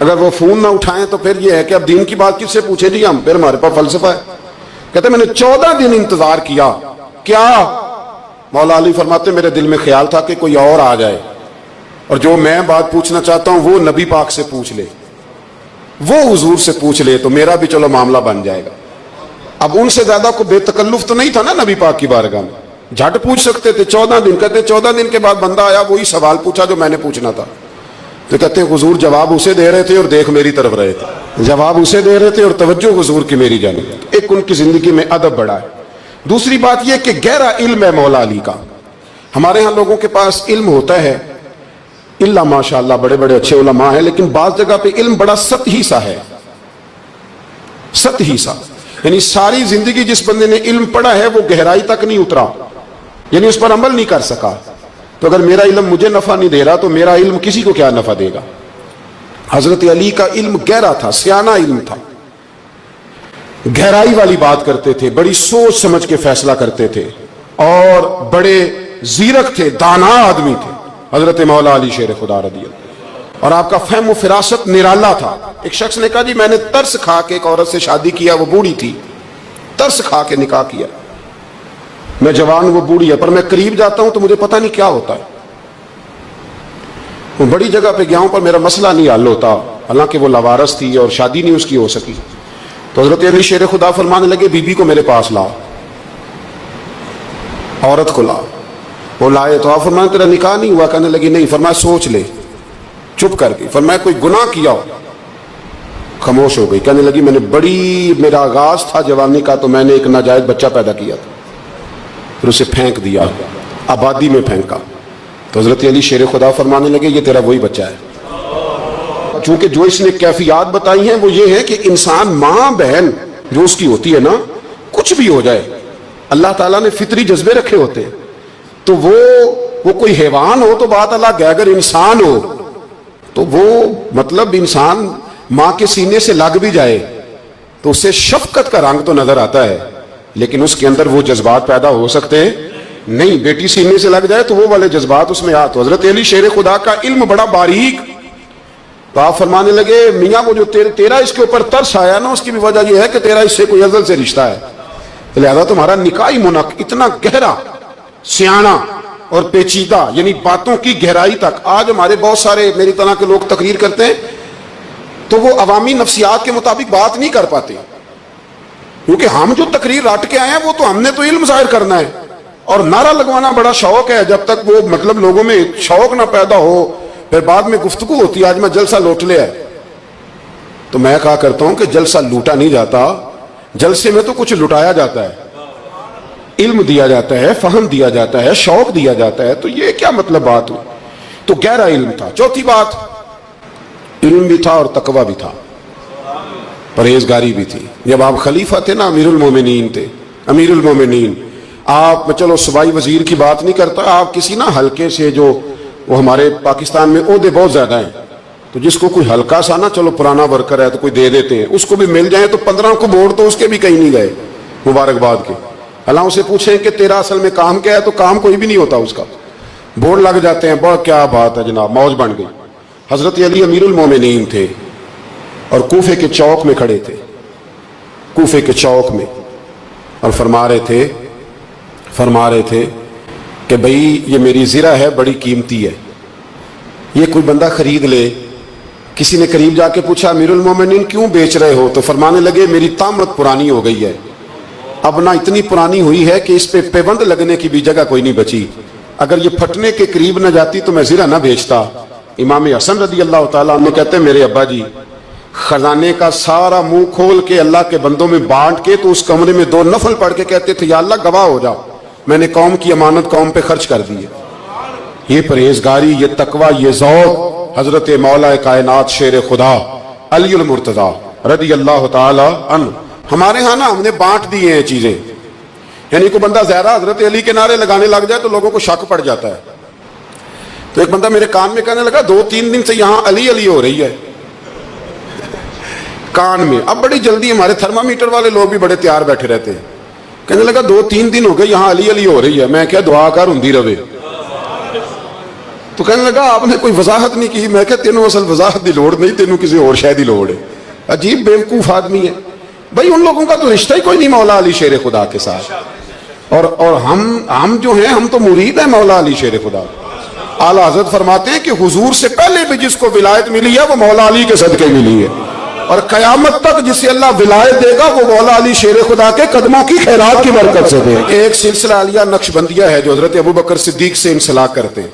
اگر وہ فون نہ اٹھائیں تو پھر یہ ہے کہ اب دین کی بات کس سے پوچھیں جی ہم، پھر ہمارے پاس فلسفہ ہے. کہتے میں نے 14 دن انتظار کیا. کیا؟ مولا علی فرماتے میرے دل میں خیال تھا کہ کوئی اور آ جائے اور جو میں بات پوچھنا چاہتا ہوں وہ نبی پاک سے پوچھ لے، وہ حضور سے پوچھ لے تو میرا بھی چلو معاملہ بن جائے گا. اب ان سے زیادہ کو بے تکلف تو نہیں تھا نا نبی پاک کی بارگاہ میں، جھٹ پوچھ سکتے تھے. 14 دن کہتے 14 دن کے بعد بندہ آیا، وہی سوال پوچھا جو میں نے پوچھنا تھا. تو کہتے ہیں حضور جواب اسے دے رہے تھے اور دیکھ میری طرف رہے تھے. جواب اسے دے رہے تھے اور توجہ حضور کی میری جانب. ایک ان کی زندگی میں ادب بڑا ہے. دوسری بات یہ کہ گہرا علم ہے مولا علی کا. ہمارے ہاں لوگوں کے پاس علم ہوتا ہے اللہ ماشاءاللہ بڑے بڑے اچھے علماء ہیں، لیکن بعض جگہ پہ علم بڑا سطحی سا ہے. سطحی سا یعنی ساری زندگی جس بندے نے علم پڑھا ہے وہ گہرائی تک نہیں اترا، یعنی اس پر عمل نہیں کر سکا. تو اگر میرا علم مجھے نفع نہیں دے رہا تو میرا علم کسی کو کیا نفع دے گا. حضرت علی کا علم گہرا تھا، سیانہ علم تھا، گہرائی والی بات کرتے تھے، بڑی سوچ سمجھ کے فیصلہ کرتے تھے اور بڑے زیرک تھے، دانا آدمی تھے حضرت مولا علی شیر خدا رضی اللہ. اور آپ کا فہم و فراست نرالا تھا. ایک شخص نے کہا جی میں نے ترس کھا کے ایک عورت سے شادی کیا، وہ بوڑھی تھی، ترس کھا کے نکاح کیا. میں جوان، وہ بوڑھی ہے، پر میں قریب جاتا ہوں تو مجھے پتہ نہیں کیا ہوتا ہے. وہ بڑی جگہ پہ گیا ہوں پر میرا مسئلہ نہیں حل ہوتا، حالانکہ وہ لاوارث تھی اور شادی نہیں اس کی ہو سکی. تو حضرت علی شیر خدا فرمانے لگے بی بی کو میرے پاس لا، عورت کو لا. وہ لائے تو آپ فرمایا تیرا نکاح نہیں ہوا؟ کہنے لگی نہیں. فرمایا سوچ لے. چپ کر گئی. فرمایا کوئی گناہ کیا ہو؟ خاموش ہو گئی. کہنے لگی میں نے میرا آغاز تھا جوانی کا تو میں نے ایک ناجائز بچہ پیدا کیا تھا، پھر اسے پھینک دیا، آبادی میں پھینکا. تو حضرت علی شیر خدا فرمانے لگے یہ تیرا وہی بچہ ہے. چونکہ جو اس نے کیفیات بتائی ہیں وہ یہ ہے کہ انسان ماں بہن جو اس کی ہوتی ہے نا، کچھ بھی ہو جائے اللہ تعالیٰ نے فطری جذبے رکھے ہوتے ہیں. تو وہ کوئی حیوان ہو تو بات الگ ہے، اگر انسان ہو تو وہ مطلب انسان ماں کے سینے سے لگ بھی جائے تو اس سے شفقت کا رنگ تو نظر آتا ہے، لیکن اس کے اندر وہ جذبات پیدا ہو سکتے ہیں نہیں. بیٹی سینے سے لگ جائے تو وہ والے جذبات اس میں آ. تو حضرت علی شیر خدا کا علم بڑا باریک. تو آپ فرمانے لگے میاں وہ جو تیرا اس کے اوپر ترس آیا نا، اس کی بھی وجہ یہ ہے کہ تیرا اس سے کوئی ازل سے رشتہ ہے، لہذا تمہارا نکاحی منعقد اتنا گہرا، سیانہ اور پیچیدہ، یعنی باتوں کی گہرائی تک. آج ہمارے بہت سارے میری طرح کے لوگ تقریر کرتے ہیں تو وہ عوامی نفسیات کے مطابق بات نہیں کر پاتے، کیونکہ ہم جو تقریر رٹ کے آئے ہیں وہ تو ہم نے تو علم ظاہر کرنا ہے. اور نعرہ لگوانا بڑا شوق ہے، جب تک وہ مطلب لوگوں میں شوق نہ پیدا ہو پھر بعد میں گفتگو ہوتی ہے آج میں جلسہ لوٹ لیا ہے. تو میں کہا کرتا ہوں کہ جلسہ لوٹا نہیں جاتا، جلسے میں تو کچھ لٹایا جاتا ہے، علم دیا جاتا ہے، فہم دیا جاتا ہے، شوق دیا جاتا ہے. تو یہ کیا مطلب بات ہوئی؟ تو گہرا علم تھا. چوتھی بات، علم بھی تھا اور تقوی بھی تھا، پرہیزگاری بھی تھی. جب آپ خلیفہ تھے نا، امیر المومنین تھے، امیر المومنین. آپ چلو صوبائی وزیر کی بات نہیں کرتا، آپ کسی نا ہلکے سے، جو وہ ہمارے پاکستان میں عہدے بہت زیادہ ہیں، تو جس کو کوئی ہلکا سا نا چلو پرانا ورکر ہے تو کوئی دے دیتے ہیں، اس کو بھی مل جائیں تو 15 کو بورڈ تو اس کے بھی کہیں نہیں گئے مبارکباد کے. اللہ سے پوچھیں کہ تیرا اصل میں کام کیا ہے تو کام کوئی بھی نہیں ہوتا اس کا، بورڈ لگ جاتے ہیں. بڑا کیا بات ہے جناب، موج بن گئی. حضرت علی امیر المومنین تھے اور کوفے کے چوک میں کھڑے تھے، کوفے کے چوک میں، اور فرما رہے تھے کہ بھئی یہ میری زرہ ہے، بڑی قیمتی ہے، یہ کوئی بندہ خرید لے. کسی نے قریب جا کے پوچھا امیر المومنین کیوں بیچ رہے ہو؟ تو فرمانے لگے میری طامت پرانی ہو گئی ہے، اب نہ اتنی پرانی ہوئی ہے کہ اس پہ پیوند لگنے کی بھی جگہ کوئی نہیں بچی، اگر یہ پھٹنے کے قریب نہ جاتی تو میں زرہ نہ بیچتا. امام حسن رضی اللہ تعالیٰ عنہ کہتے ہیں میرے ابا جی خزانے کا سارا منہ کھول کے اللہ کے بندوں میں بانٹ کے تو اس کمرے میں 2 نفل پڑھ کے کہتے تھے یا اللہ گواہ ہو جا، میں نے قوم کی امانت قوم پہ خرچ کر دی ہے. یہ پرہیزگاری، یہ تقوی، یہ ذوق حضرت مولا کائنات شیر خدا علی المرتضیٰ رضی اللہ تعالی عنہ. ہمارے ہاں نا ہم نے بانٹ دی ہیں چیزیں، یعنی کوئی بندہ زیادہ حضرت علی کے نعرے لگانے لگ جائے تو لوگوں کو شک پڑ جاتا ہے. تو ایک بندہ میرے کان میں کہنے لگا 2-3 دن سے یہاں علی علی ہو رہی ہے کان میں. اب بڑی جلدی ہمارے تھرمامیٹر والے لوگ بھی بڑے تیار بیٹھے رہتے ہیں. کہنے لگا 2-3 دن ہو گئے یہاں علی علی ہو رہی ہے. میں کیا دعا کر ہندی روے. تو کہنے لگا آپ نے کوئی وضاحت نہیں کی. میں کہ تینوں اصل وضاحت کی لوڑ نہیں, تینوں کسی اور شے کی لوڑ ہے. عجیب بیوقوف آدمی ہے بھائی. ان لوگوں کا تو رشتہ ہی کوئی نہیں مولا علی شیر خدا کے ساتھ. اور ہم جو ہیں ہم تو مرید ہیں مولا علی شیر خدا. اعلی حضرت فرماتے ہیں کہ حضور سے پہلے بھی جس کو ولایت ملی ہے وہ مولا علی کے صدقے ملی ہے, اور قیامت تک جسے اللہ ولایت دے گا وہ مولا علی شیر خدا کے قدموں کی خیرات کی برکت سے دے. ایک سلسلہ عالیہ نقشبندیہ ہے جو حضرت ابوبکر صدیق سے انسلاک کرتے ہیں,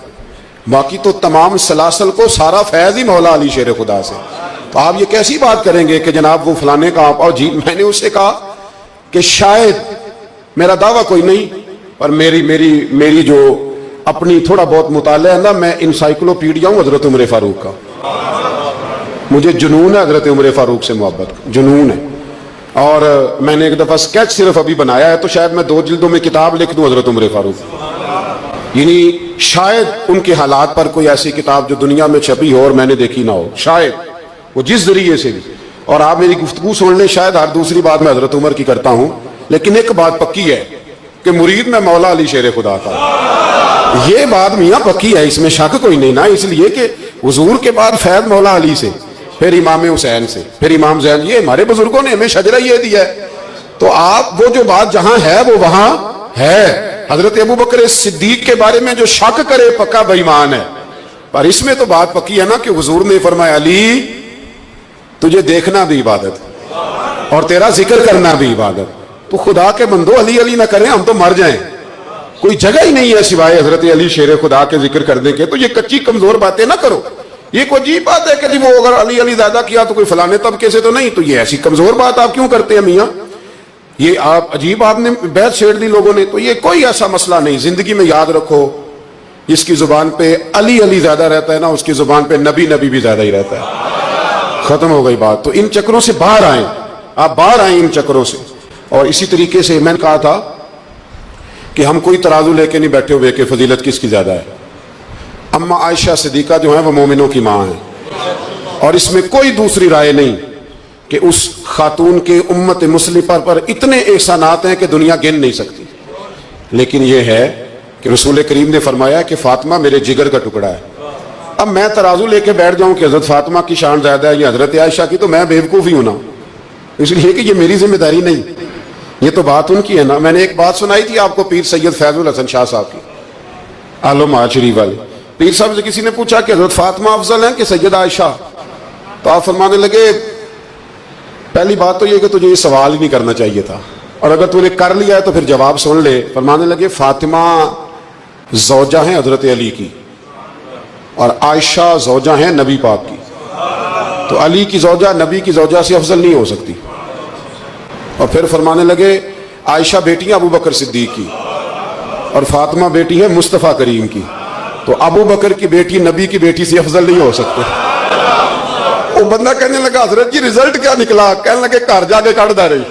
باقی تو تمام سلاسل کو سارا فیض ہی مولا علی شیر خدا سے. تو آپ یہ کیسی بات کریں گے کہ جناب وہ فلانے کا آپ. اور جی میں نے اسے کہا کہ شاید میرا دعویٰ کوئی نہیں, اور میری جو اپنی تھوڑا بہت مطالعہ ہے نا, میں انسائکلوپیڈیا ہوں حضرت عمر فاروق کا. مجھے جنون ہے حضرت عمر فاروق سے محبت کا, جنون ہے. اور میں نے ایک دفعہ سکیچ صرف ابھی بنایا ہے, تو شاید میں 2 جلدوں میں کتاب لکھ دوں حضرت عمر فاروق. یعنی شاید ان کے حالات پر کوئی ایسی کتاب جو دنیا میں چھپی ہو اور میں نے دیکھی نہ ہو, شاید وہ جس ذریعے سے بھی. اور آپ میری گفتگو سن لیں, شاید ہر دوسری بات میں حضرت عمر کی کرتا ہوں, لیکن ایک بات پکی ہے کہ مرید میں مولا علی شیر خدا کا. یہ بات میاں پکی ہے, اس میں شک کوئی نہیں نا. اس لیے کہ حضور کے بعد فیض مولا علی سے, پھر امام حسین سے, پھر امام زین. یہ ہمارے بزرگوں نے ہمیں شجرہ یہ دیا ہے. تو آپ وہ جو بات جہاں ہے وہ وہاں ہے. حضرت ابوبکر صدیق کے بارے میں جو شک کرے پکا بے ایمان ہے. پر اس میں تو بات پکی ہے نا کہ حضور نے فرمایا علی تجھے دیکھنا بھی عبادت اور تیرا ذکر کرنا بھی عبادت. تو خدا کے بندو علی علی نہ کریں, ہم تو مر جائیں. کوئی جگہ ہی نہیں ہے سوائے حضرت علی شیر خدا کے ذکر کرنے کے. تو یہ کچی کمزور باتیں نہ کرو. یہ کوئی عجیب بات ہے کہ جی وہ اگر علی علی زیادہ کیا تو کوئی فلانے طبقے سے تو نہیں. تو یہ ایسی کمزور بات آپ کیوں کرتے ہیں میاں؟ یہ آپ عجیب, آپ نے بیعت چھیڑ دی لوگوں نے. تو یہ کوئی ایسا مسئلہ نہیں. زندگی میں یاد رکھو, جس کی زبان پہ علی علی زیادہ رہتا ہے نا, اس کی زبان پہ نبی نبی بھی زیادہ ہی رہتا ہے. ختم ہو گئی بات. تو ان چکروں سے باہر آئیں, آپ باہر آئیں ان چکروں سے. اور اسی طریقے سے میں نے کہا تھا کہ ہم کوئی ترازو لے کے نہیں بیٹھے ہوئے کہ فضیلت کس کی زیادہ ہے. اما عائشہ صدیقہ جو ہیں وہ مومنوں کی ماں ہیں, اور اس میں کوئی دوسری رائے نہیں کہ اس خاتون کے امت مسلمہ پر اتنے احسانات ہیں کہ دنیا گن نہیں سکتی. لیکن یہ ہے کہ رسول کریم نے فرمایا کہ فاطمہ میرے جگر کا ٹکڑا ہے. اب میں ترازو لے کے بیٹھ جاؤں کہ حضرت فاطمہ کی شان زیادہ ہے یا حضرت عائشہ کی, تو میں بیوقوف ہی ہوں نا. اس لیے کہ یہ میری ذمہ داری نہیں, یہ تو بات ان کی ہے نا. میں نے ایک بات سنائی تھی آپ کو پیر سید فیض الحسن شاہ صاحب کی, عالم شریف والے. پیر صاحب سے کسی نے پوچھا کہ حضرت فاطمہ افضل ہیں کہ سید عائشہ؟ تو آپ فرمانے لگے پہلی بات تو یہ کہ تجھے یہ سوال ہی نہیں کرنا چاہیے تھا, اور اگر تو نے کر لیا ہے تو پھر جواب سن لے. فرمانے لگے فاطمہ زوجہ ہیں حضرت علی کی, اور عائشہ زوجہ ہیں نبی پاک کی. تو علی کی زوجہ نبی کی زوجہ سے افضل نہیں ہو سکتی. اور پھر فرمانے لگے عائشہ بیٹی ہیں ابو بکر صدیق کی, اور فاطمہ بیٹی ہے مصطفیٰ کریم کی. تو ابو بکر کی بیٹی نبی کی بیٹی سے افضل نہیں ہو سکتے. وہ بندہ کہنے لگا حضرت جی رزلٹ کیا نکلا؟ کہنے لگے گھر جا کے کٹ دا رہی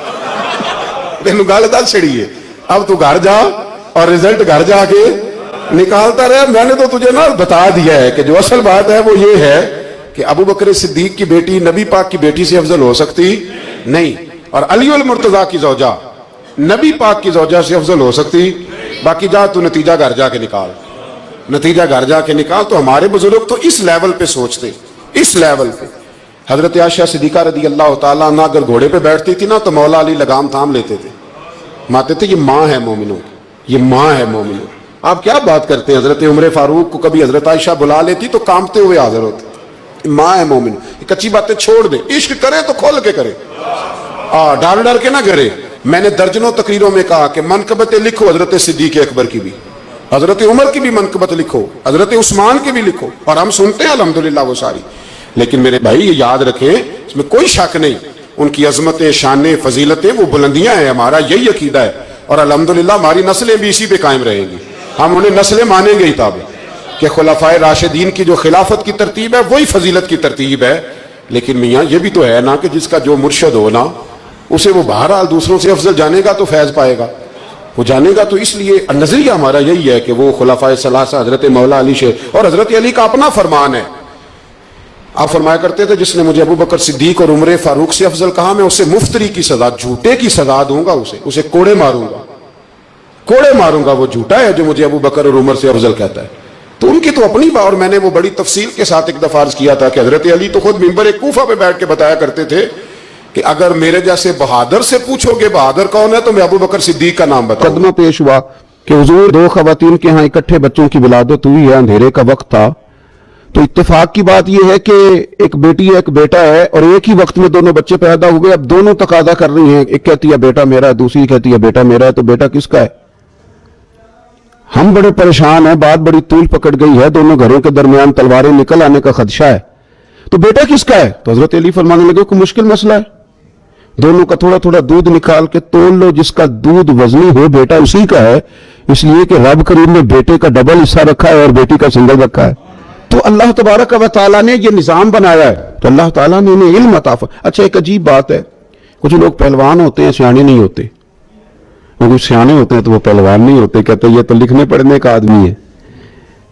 تینوں گل دل چھڑی ہے, اب تو گھر جا اور رزلٹ گھر جا کے نکالتا رہے. میں نے تو تجھے نا بتا دیا ہے کہ جو اصل بات ہے وہ یہ ہے کہ ابو بکر صدیق کی بیٹی نبی پاک کی بیٹی سے افضل ہو سکتی نہیں, اور علی المرتضیٰ کی زوجہ نبی پاک کی زوجہ سے افضل ہو سکتی. باقی جا تو نتیجہ گھر جا کے نکال, نتیجہ گھر جا کے نکال. تو ہمارے بزرگ تو اس لیول پہ سوچتے, اس لیول پہ. حضرت عائشہ صدیقہ رضی اللہ تعالیٰ عنہ اگر گھوڑے پہ بیٹھتی تھی نا تو مولا علی لگام تھام لیتے تھے, ماتے تھے یہ ماں ہے مومنوں کی, یہ ماں ہے مومنوں. آپ کیا بات کرتے ہیں؟ حضرت عمر فاروق کو کبھی حضرت عائشہ بلا لیتی تو کانپتے ہوئے حاضر ہوتے. ماں ہے مومن. کچی باتیں چھوڑ دے, عشق کرے تو کھول کے کرے, ڈر ڈر کے نہ کرے. میں نے درجنوں تقریروں میں کہا کہ منقبتیں لکھو حضرت صدیق اکبر کی بھی, حضرت عمر کی بھی منقبت لکھو, حضرت عثمان کی بھی لکھو, اور ہم سنتے ہیں الحمدللہ وہ ساری. لیکن میرے بھائی یہ یاد رکھیں, اس میں کوئی شک نہیں, ان کی عظمتیں, شانیں, فضیلتیں وہ بلندیاں ہیں. ہمارا یہی عقیدہ ہے, اور الحمدللہ ہماری نسلیں بھی اسی پہ قائم رہیں گی. ہم انہیں نسلیں مانیں گے ہی تاب کہ خلفائے راشدین کی جو خلافت کی ترتیب ہے وہی فضیلت کی ترتیب ہے. لیکن میاں یہ بھی تو ہے نا کہ جس کا جو مرشد ہو نا اسے وہ بہرحال دوسروں سے افضل جانے گا تو فیض پائے گا, وہ جانے گا. تو اس لیے نظریہ ہمارا یہی ہے کہ وہ خلفائے ثلاثہ حضرت مولا علی سے, اور حضرت علی کا اپنا فرمان ہے. آپ فرمایا کرتے تھے جس نے مجھے ابو بکر صدیق اور عمر فاروق سے افضل کہا میں اسے مفتری کی سزا, جھوٹے کی سزا دوں گا, اسے کوڑے ماروں گا, کوڑے ماروں گا. وہ جھوٹا ہے جو مجھے ابو بکر اور عمر سے افضل کہتا ہے. تو ان کی تو اپنی بات, اور میں نے وہ بڑی تفصیل کے ساتھ ایک دفعہ عرض کیا تھا کہ حضرت علی تو خود منبر کوفہ پہ بیٹھ کے بتایا کرتے تھے کہ اگر میرے جیسے بہادر سے پوچھو گے بہادر کون ہے تو میں ابو بکر صدیق کا نام بتاؤں. مقدمہ پیش ہوا کہ حضور دو خواتین کے ہاں اکٹھے بچوں کی ولادت ہوئی ہے, اندھیرے کا وقت تھا, تو اتفاق کی بات یہ ہے کہ ایک بیٹی ہے ایک بیٹا ہے اور ایک ہی وقت میں دونوں بچے پیدا ہوئے. اب دونوں تقاضا کر رہی ہیں, ایک کہتی ہے بیٹا میرا ہے, دوسری کہتی ہے بیٹا میرا ہے, تو بیٹا کس کا ہے؟ ہم بڑے پریشان ہیں, بات بڑی طول پکڑ گئی ہے, دونوں گھروں کے درمیان تلواریں نکل آنے کا خدشہ ہے, تو بیٹا کس کا ہے؟ تو حضرت علی فرمانے لگے کوئی مشکل مسئلہ ہے, دونوں کا تھوڑا تھوڑا دودھ نکال کے تول لو, جس کا دودھ وزنی ہو بیٹا اسی کا ہے, اس لیے کہ رب کریم نے بیٹے کا ڈبل حصہ رکھا ہے اور بیٹی کا سنگل رکھا ہے. تو اللہ تبارک و تعالیٰ نے یہ نظام بنایا ہے, تو اللہ تعالیٰ نے انہیں علم عطا. اچھا ایک عجیب بات ہے, کچھ لوگ پہلوان ہوتے ہیں سیانے نہیں ہوتے, وہ کچھ سیانے ہوتے ہیں تو وہ پہلوان نہیں ہوتے, کہتے ہیں یہ تو لکھنے پڑھنے کا آدمی ہے,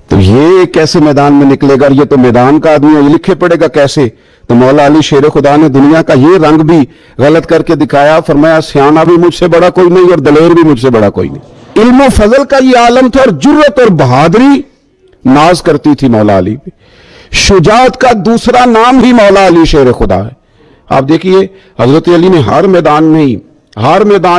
تو یہ کیسے میدان میں نکلے گا, یہ تو میدان کا آدمی ہے, یہ لکھے پڑھے گا کیسے؟ تو مولا علی شیر خدا نے دنیا کا یہ رنگ بھی غلط کر کے دکھایا, فرمایا سیانا بھی مجھ سے بڑا کوئی نہیں اور دلیر بھی مجھ سے بڑا کوئی نہیں. علم و فضل کا یہ عالم تھا, اور جرت اور بہادری ناز کرتی تھی مولا علی پہ. شجاعت کا دوسرا نام ہی مولا علی شیر خدا ہے. آپ دیکھیے حضرت علی نے ہر میدان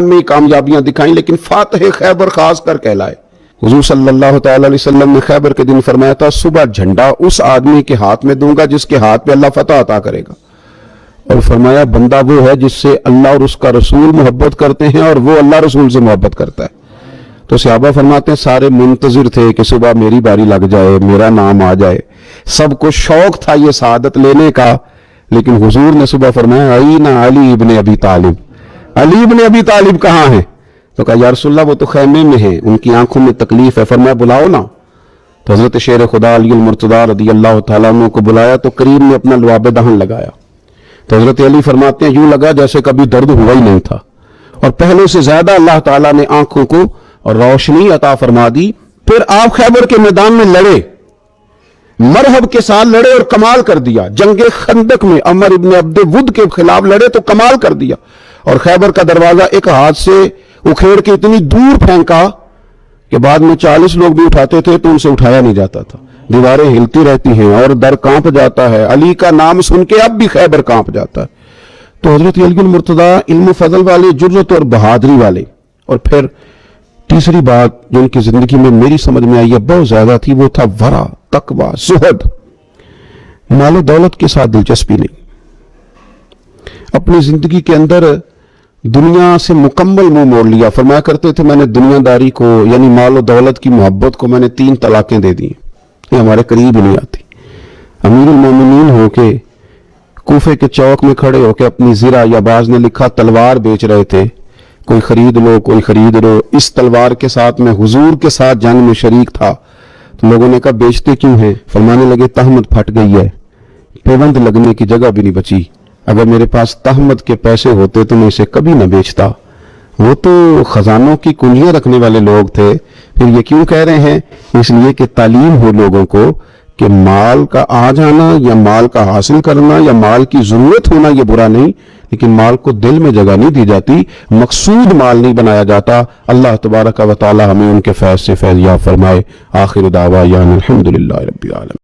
میں ہی کامیابیاں دکھائیں, لیکن فاتح خیبر خاص کر کہلائے. حضور صلی اللہ تعالی علیہ وسلم نے خیبر کے دن فرمایا تھا صبح جھنڈا اس آدمی کے ہاتھ میں دوں گا جس کے ہاتھ پہ اللہ فتح عطا کرے گا, اور فرمایا بندہ وہ ہے جس سے اللہ اور اس کا رسول محبت کرتے ہیں اور وہ اللہ رسول سے محبت کرتا ہے. تو صحابہ فرماتے ہیں سارے منتظر تھے کہ صبح میری باری لگ جائے, میرا نام آ جائے, سب کو شوق تھا یہ سعادت لینے کا, لیکن حضور نے صبح فرمایا عین علی ابن ابی طالب, علی ابن ابی طالب کہاں ہیں؟ تو کہا یا رسول اللہ وہ تو خیمے میں ہیں, ان کی آنکھوں میں تکلیف ہے. فرمایا بلاؤ نا. تو حضرت شیر خدا علی المرتضیٰ رضی اللہ تعالیٰ عنہ کو بلایا, تو کریم نے اپنا لعاب دہن لگایا. تو حضرت علی فرماتے ہیں یوں لگا جیسے کبھی درد ہوا ہی نہیں تھا, اور پہلے سے زیادہ اللہ تعالیٰ نے آنکھوں کو روشنی عطا فرما دی. پھر آپ خیبر کے میدان میں لڑے, مرحب کے ساتھ لڑے اور کمال کر دیا. جنگ خندق میں عمر ابن عبد ود کے خلاف لڑے تو کمال کر دیا, اور خیبر کا دروازہ ایک ہاتھ سے اکھیڑ کے اتنی دور پھینکا کہ بعد میں 40 لوگ بھی اٹھاتے تھے تو ان سے اٹھایا نہیں جاتا تھا. دیواریں ہلتی رہتی ہیں اور در کانپ جاتا ہے, علی کا نام سن کے اب بھی خیبر کانپ جاتا ہے. تو حضرت علی المرتضیٰ علم و فضل والے, جرت اور بہادری والے. اور پھر تیسری بات جو ان کی زندگی میں میری سمجھ میں آئی ہے بہت زیادہ تھی, وہ تھا ورع, تقوی, زہد. مال و دولت کے ساتھ دلچسپی نہیں, اپنی زندگی کے اندر دنیا سے مکمل منہ موڑ لیا. فرمایا کرتے تھے میں نے دنیا داری کو یعنی مال و دولت کی محبت کو میں نے 3 طلاقیں دے دی, یہ ہمارے قریب نہیں آتی. امیر المومنین ہو کے کوفے کے چوک میں کھڑے ہو کے اپنی زرہ, یا بعض نے لکھا تلوار بیچ رہے تھے, کوئی خرید لو کوئی خرید لو. اس تلوار کے ساتھ میں حضور کے ساتھ جنگ میں شریک تھا. تو لوگوں نے کہا بیچتے کیوں ہیں؟ فرمانے لگے تہمت پھٹ گئی ہے, پیوند لگنے کی جگہ بھی نہیں بچی, اگر میرے پاس تہمت کے پیسے ہوتے تو میں اسے کبھی نہ بیچتا. وہ تو خزانوں کی کنجیاں رکھنے والے لوگ تھے. پھر یہ کیوں کہہ رہے ہیں؟ اس لیے کہ تعلیم ہو لوگوں کو کہ مال کا آ جانا یا مال کا حاصل کرنا یا مال کی ضرورت ہونا یہ برا نہیں, لیکن مال کو دل میں جگہ نہیں دی جاتی, مقصود مال نہیں بنایا جاتا. اللہ تبارک و تعالی ہمیں ان کے فیض سے فیض یاب فرمائے. آخر دعوانا الحمدللہ رب العالمین.